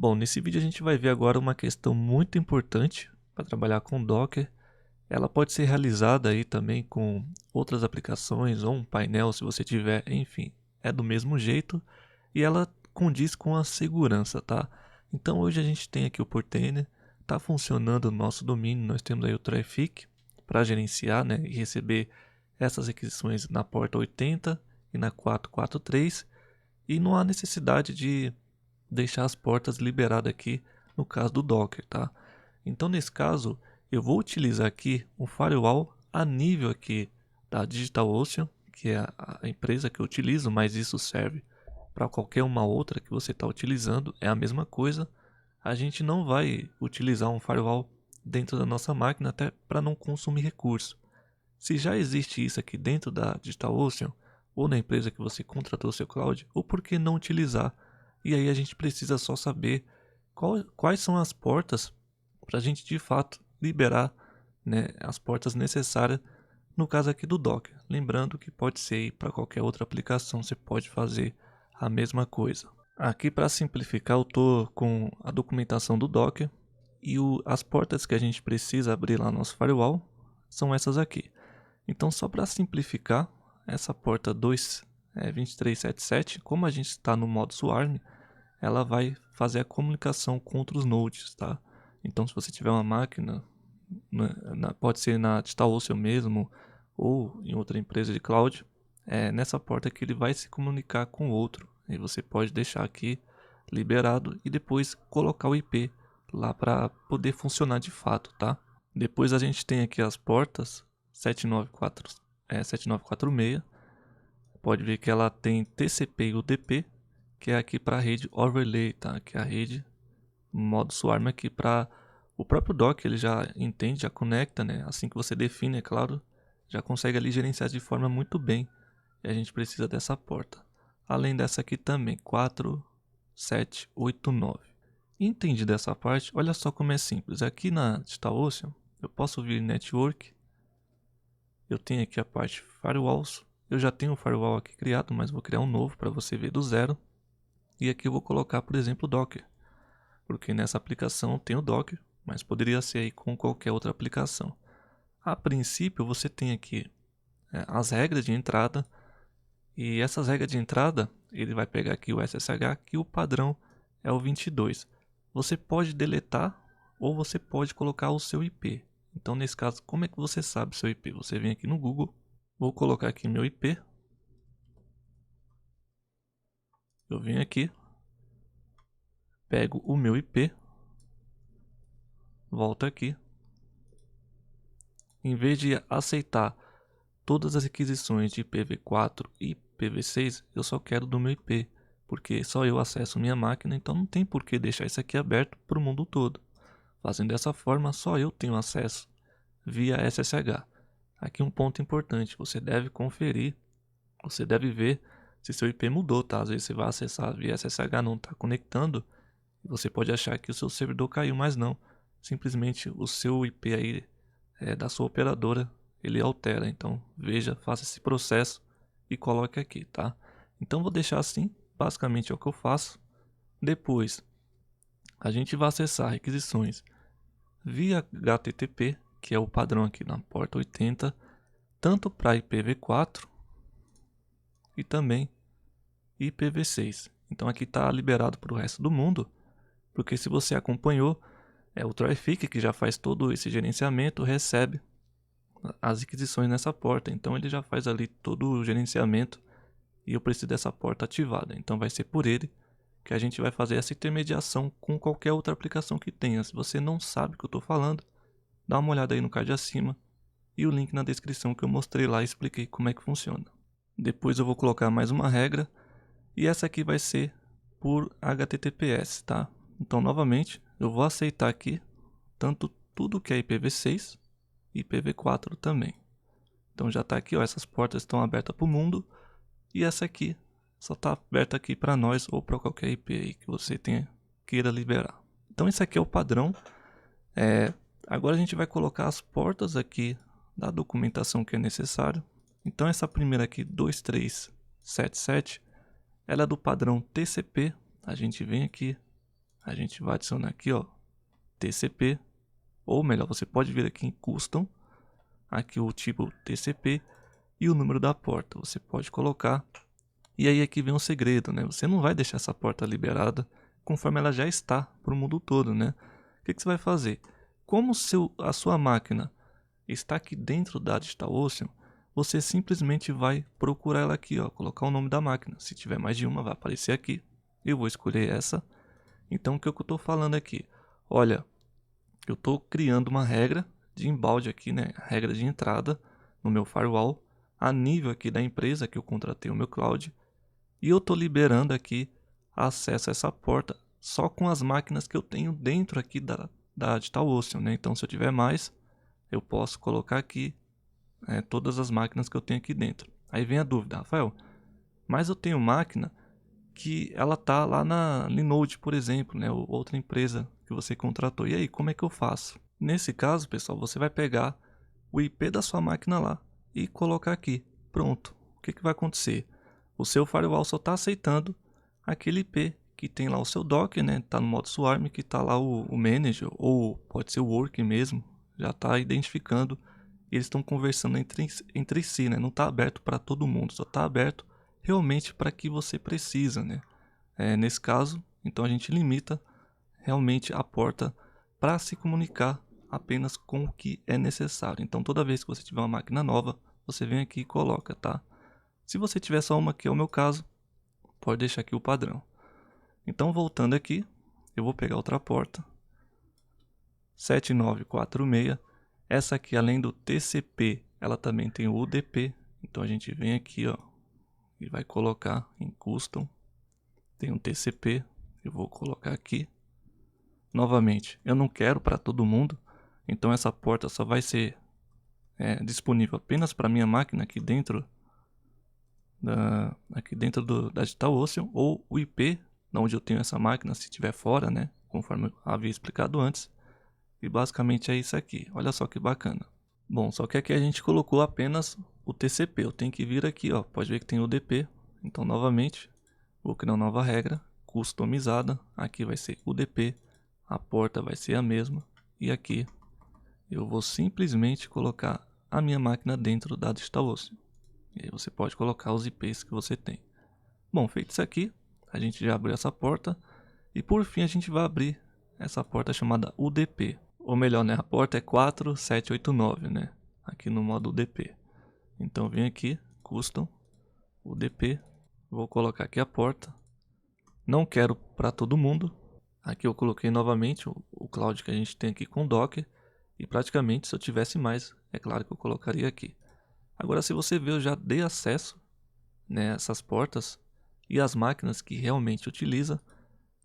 Bom, nesse vídeo a gente vai ver agora uma questão muito importante para trabalhar com Docker. Ela pode ser realizada aí também com outras aplicações ou um painel se você tiver, enfim, é do mesmo jeito e ela condiz com a segurança, tá? Então hoje a gente tem aqui o Portainer, tá funcionando o nosso domínio, nós temos aí o Traffic para gerenciar, né, e receber essas requisições na porta 80 e na 443 e não há necessidade de deixar as portas liberadas aqui no caso do Docker, tá? Então nesse caso eu vou utilizar aqui um firewall a nível aqui da DigitalOcean, que é a empresa que eu utilizo, mas isso serve para qualquer uma outra que você está utilizando, é a mesma coisa. A gente não vai utilizar um firewall dentro da nossa máquina até para não consumir recurso. Se já existe isso aqui dentro da DigitalOcean ou na empresa que você contratou seu cloud, ou por que não utilizar? E aí a gente precisa só saber quais são as portas para a gente de fato liberar, né, as portas necessárias no caso aqui do Docker. Lembrando que pode ser para qualquer outra aplicação, você pode fazer a mesma coisa. Aqui para simplificar eu estou com a documentação do Docker e as portas que a gente precisa abrir lá no nosso firewall são essas aqui. Então só para simplificar, essa porta 2377, como a gente está no modo Swarm, ela vai fazer a comunicação com outros nodes, tá? Então se você tiver uma máquina, pode ser na DigitalOcean mesmo, ou em outra empresa de cloud, é nessa porta que ele vai se comunicar com outro. E você pode deixar aqui liberado e depois colocar o IP lá para poder funcionar de fato, tá? Depois a gente tem aqui as portas 7946. Pode ver que ela tem TCP e UDP, que é aqui para a rede overlay, tá? Que é a rede modo swarm aqui para o próprio Docker, ele já entende, já conecta, né? Assim que você define, é claro, já consegue ali gerenciar de forma muito bem. E a gente precisa dessa porta. Além dessa aqui também, 4789. Entendido essa parte, olha só como é simples. Aqui na DigitalOcean, eu posso vir Network. Eu tenho aqui a parte Firewalls. Eu já tenho um firewall aqui criado, mas vou criar um novo para você ver do zero. E aqui eu vou colocar, por exemplo, o Docker. Porque nessa aplicação tem o Docker, mas poderia ser aí com qualquer outra aplicação. A princípio você tem aqui as regras de entrada. E essas regras de entrada, ele vai pegar aqui o SSH, que o padrão é o 22. Você pode deletar ou você pode colocar o seu IP. Então nesse caso, como é que você sabe o seu IP? Você vem aqui no Google, vou colocar aqui meu IP. Eu venho aqui, pego o meu IP, volto aqui. Em vez de aceitar todas as requisições de IPv4 e IPv6, eu só quero do meu IP, porque só eu acesso minha máquina, então não tem por que deixar isso aqui aberto para o mundo todo. Fazendo dessa forma, só eu tenho acesso via SSH. Aqui um ponto importante, você deve conferir, você deve ver se seu IP mudou, tá? Às vezes você vai acessar via SSH, não está conectando, e você pode achar que o seu servidor caiu, mas não. Simplesmente o seu IP aí da sua operadora, ele altera. Então veja, faça esse processo e coloque aqui, tá? Então vou deixar assim, basicamente é o que eu faço. Depois a gente vai acessar requisições via HTTP, que é o padrão aqui na porta 80, tanto para IPv4 e também IPv6. Então aqui está liberado para o resto do mundo, porque se você acompanhou, o Traffic, que já faz todo esse gerenciamento, recebe as requisições nessa porta. Então ele já faz ali todo o gerenciamento e eu preciso dessa porta ativada. Então vai ser por ele que a gente vai fazer essa intermediação com qualquer outra aplicação que tenha. Se você não sabe o que eu estou falando, dá uma olhada aí no card acima e o link na descrição que eu mostrei lá e expliquei como é que funciona. Depois eu vou colocar mais uma regra e essa aqui vai ser por HTTPS, tá? Então novamente eu vou aceitar aqui tanto tudo que é IPv6 e IPv4 também. Então já está aqui, ó, essas portas estão abertas para o mundo e essa aqui só está aberta aqui para nós ou para qualquer IP aí que você queira liberar. Então esse aqui é o padrão. Agora a gente vai colocar as portas aqui da documentação que é necessário. Então essa primeira aqui, 2377, ela é do padrão TCP. A gente vem aqui, a gente vai adicionar aqui, ó, TCP, ou melhor, você pode vir aqui em Custom, aqui o tipo TCP e o número da porta, você pode colocar. E aí aqui vem um segredo, né? Você não vai deixar essa porta liberada conforme ela já está para o mundo todo, né? O que você vai fazer? Como a sua máquina está aqui dentro da DigitalOcean, você simplesmente vai procurar ela aqui, ó, colocar o nome da máquina. Se tiver mais de uma, vai aparecer aqui. Eu vou escolher essa. Então o que eu estou falando aqui? Olha, eu estou criando uma regra de embalde aqui, né? Regra de entrada no meu firewall, a nível aqui da empresa que eu contratei o meu cloud. E eu estou liberando aqui acesso a essa porta só com as máquinas que eu tenho dentro aqui da DigitalOcean, né? Então se eu tiver mais, eu posso colocar aqui todas as máquinas que eu tenho aqui dentro. Aí vem a dúvida, Rafael, mas eu tenho máquina que ela tá lá na Linode, por exemplo, né? Ou outra empresa que você contratou. E aí, como é que eu faço? Nesse caso, pessoal, você vai pegar o IP da sua máquina lá e colocar aqui. Pronto. O que vai acontecer? O seu firewall só está aceitando aquele IP que tem lá o seu Docker, né? Tá no modo Swarm, que tá lá o Manager, ou pode ser o Working mesmo, já está identificando. E eles estão conversando entre si, né? Não está aberto para todo mundo, só está aberto realmente para que você precisa, né? Nesse caso, então a gente limita realmente a porta para se comunicar apenas com o que é necessário. Então toda vez que você tiver uma máquina nova, você vem aqui e coloca, tá? Se você tiver só uma, que é o meu caso, pode deixar aqui o padrão. Então voltando aqui, eu vou pegar outra porta, 7946. Essa aqui, além do TCP, ela também tem o UDP. Então a gente vem aqui, ó, e vai colocar em Custom. Tem um TCP, eu vou colocar aqui. Novamente, eu não quero para todo mundo, então essa porta só vai ser disponível apenas para minha máquina aqui dentro da DigitalOcean, ou o IP onde eu tenho essa máquina, se estiver fora, né? Conforme eu havia explicado antes. E basicamente é isso aqui. Olha só que bacana. Bom, só que aqui a gente colocou apenas o TCP. Eu tenho que vir aqui, ó. Pode ver que tem o UDP. Então, novamente, vou criar uma nova regra customizada. Aqui vai ser UDP. A porta vai ser a mesma. E aqui eu vou simplesmente colocar a minha máquina dentro da DigitalOcean. E aí você pode colocar os IPs que você tem. Bom, feito isso aqui, a gente já abriu essa porta. E por fim a gente vai abrir essa porta chamada UDP. Ou melhor, né? A porta é 4789, né? Aqui no modo UDP. Então vem aqui, Custom, UDP. Vou colocar aqui a porta. Não quero para todo mundo. Aqui eu coloquei novamente o cloud que a gente tem aqui com Docker. E praticamente se eu tivesse mais, é claro que eu colocaria aqui. Agora se você ver, eu já dei acesso, né, a essas portas e as máquinas que realmente utiliza.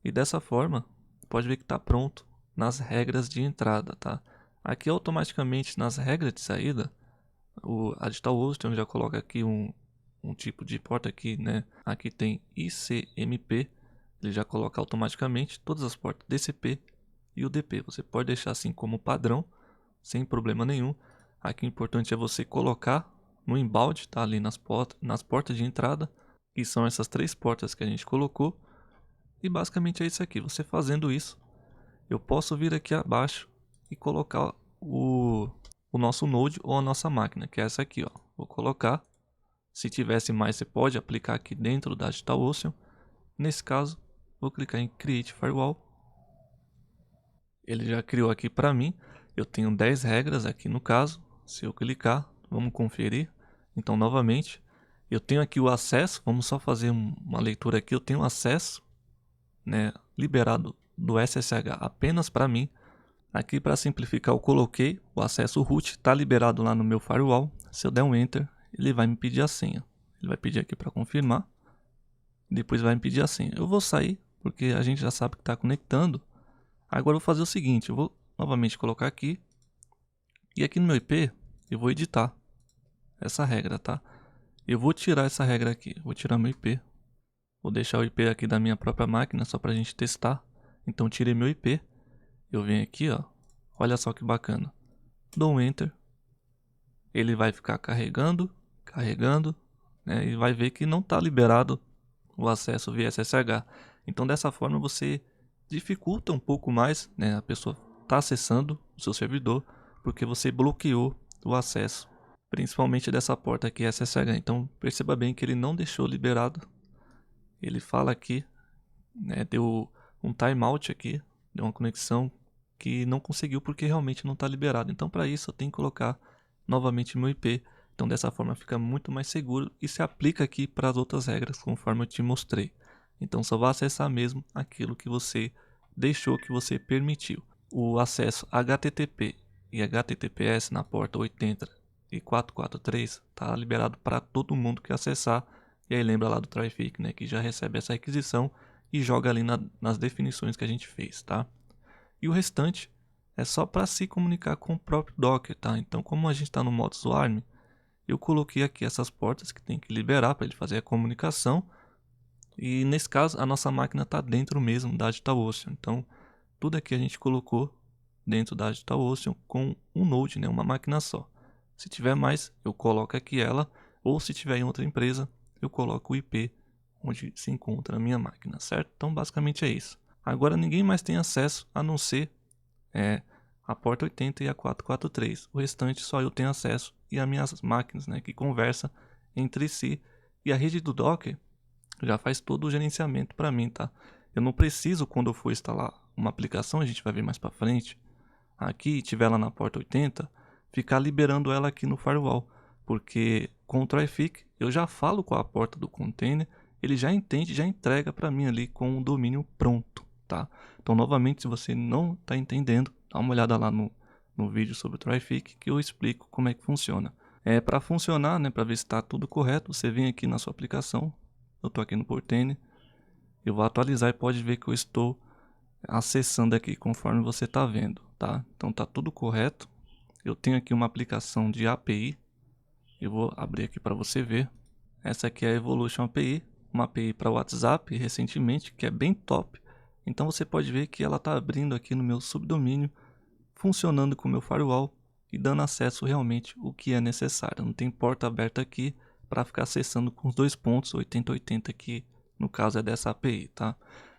E dessa forma, pode ver que está pronto nas regras de entrada, tá? Aqui automaticamente nas regras de saída, a DigitalOcean já coloca aqui um tipo de porta aqui, né? Aqui tem ICMP, ele já coloca automaticamente todas as portas DCP e UDP. Você pode deixar assim como padrão, sem problema nenhum. Aqui o importante é você colocar no embalde, tá? Ali nas portas de entrada, que são essas três portas que a gente colocou. E basicamente é isso aqui. Você fazendo isso, eu posso vir aqui abaixo e colocar o nosso node ou a nossa máquina, que é essa aqui, ó. Vou colocar. Se tivesse mais, você pode aplicar aqui dentro da DigitalOcean. Nesse caso, vou clicar em Create Firewall. Ele já criou aqui para mim. Eu tenho 10 regras aqui no caso. Se eu clicar, vamos conferir. Então, novamente, eu tenho aqui o acesso. Vamos só fazer uma leitura aqui. Eu tenho acesso, né, liberado do SSH apenas para mim. Aqui para simplificar eu coloquei o acesso root, está liberado lá no meu firewall. Se eu der um enter, ele vai me pedir a senha. Ele vai pedir aqui para confirmar. Depois vai me pedir a senha. Eu vou sair, porque a gente já sabe que está conectando. Agora eu vou fazer o seguinte, eu vou novamente colocar aqui. E aqui no meu IP, eu vou editar essa regra, tá? Eu vou tirar essa regra aqui, vou tirar meu IP. Vou deixar o IP aqui da minha própria máquina, só para a gente testar. Então tirei meu IP. Eu venho aqui, ó. Olha só que bacana. Dou um enter. Ele vai ficar carregando, né? E vai ver que não está liberado o acesso via SSH. Então dessa forma você dificulta um pouco mais, né? A pessoa está acessando o seu servidor porque você bloqueou o acesso, principalmente dessa porta aqui SSH. Então perceba bem que ele não deixou liberado. Ele fala aqui, né, deu um timeout aqui, deu uma conexão que não conseguiu porque realmente não está liberado. Então para isso eu tenho que colocar novamente meu IP. Então dessa forma fica muito mais seguro e se aplica aqui para as outras regras conforme eu te mostrei. Então só vai acessar mesmo aquilo que você deixou, que você permitiu. O acesso HTTP e HTTPS na porta 80 e 443 está liberado para todo mundo que acessar. E aí lembra lá do Trafic, né, que já recebe essa requisição e joga ali nas definições que a gente fez, tá? E o restante é só para se comunicar com o próprio Docker, tá? Então, como a gente está no modo Swarm, eu coloquei aqui essas portas que tem que liberar para ele fazer a comunicação. E nesse caso, a nossa máquina está dentro mesmo da DigitalOcean. Então, tudo aqui a gente colocou dentro da DigitalOcean com um node, né, uma máquina só. Se tiver mais, eu coloco aqui ela, ou se tiver em outra empresa, eu coloco o IP onde se encontra a minha máquina, certo? Então basicamente é isso. Agora ninguém mais tem acesso a não ser a porta 80 e a 443. O restante só eu tenho acesso e as minhas máquinas, né, que conversam entre si. E a rede do Docker já faz todo o gerenciamento para mim, tá? Eu não preciso, quando eu for instalar uma aplicação, a gente vai ver mais para frente, aqui, tiver ela na porta 80, ficar liberando ela aqui no firewall, porque com o Trafic eu já falo com a porta do container, ele já entende, já entrega para mim ali com o domínio pronto, tá? Então, novamente, se você não está entendendo, dá uma olhada lá no vídeo sobre o Trafic que eu explico como é que funciona. Para funcionar, né, para ver se está tudo correto, você vem aqui na sua aplicação, eu estou aqui no Portainer, eu vou atualizar e pode ver que eu estou acessando aqui conforme você está vendo, tá? Então tá tudo correto. Eu tenho aqui uma aplicação de API, eu vou abrir aqui para você ver. Essa aqui é a Evolution API, uma API para WhatsApp recentemente, que é bem top. Então você pode ver que ela está abrindo aqui no meu subdomínio, funcionando com o meu firewall e dando acesso realmente o que é necessário. Não tem porta aberta aqui para ficar acessando com os dois pontos 8080 que no caso é dessa API, tá?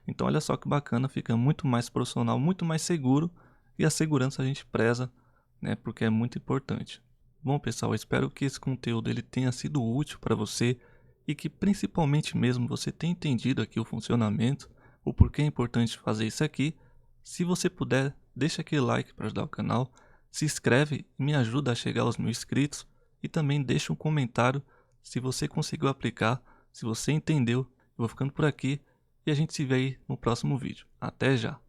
Então olha só que bacana, fica muito mais profissional, muito mais seguro e a segurança a gente preza, né, porque é muito importante. Bom pessoal, eu espero que esse conteúdo ele tenha sido útil para você e que principalmente mesmo você tenha entendido aqui o funcionamento, o porquê é importante fazer isso aqui. Se você puder, deixa aquele like para ajudar o canal, se inscreve e me ajuda a chegar aos 1000 inscritos e também deixa um comentário se você conseguiu aplicar, se você entendeu. Eu vou ficando por aqui e a gente se vê aí no próximo vídeo. Até já!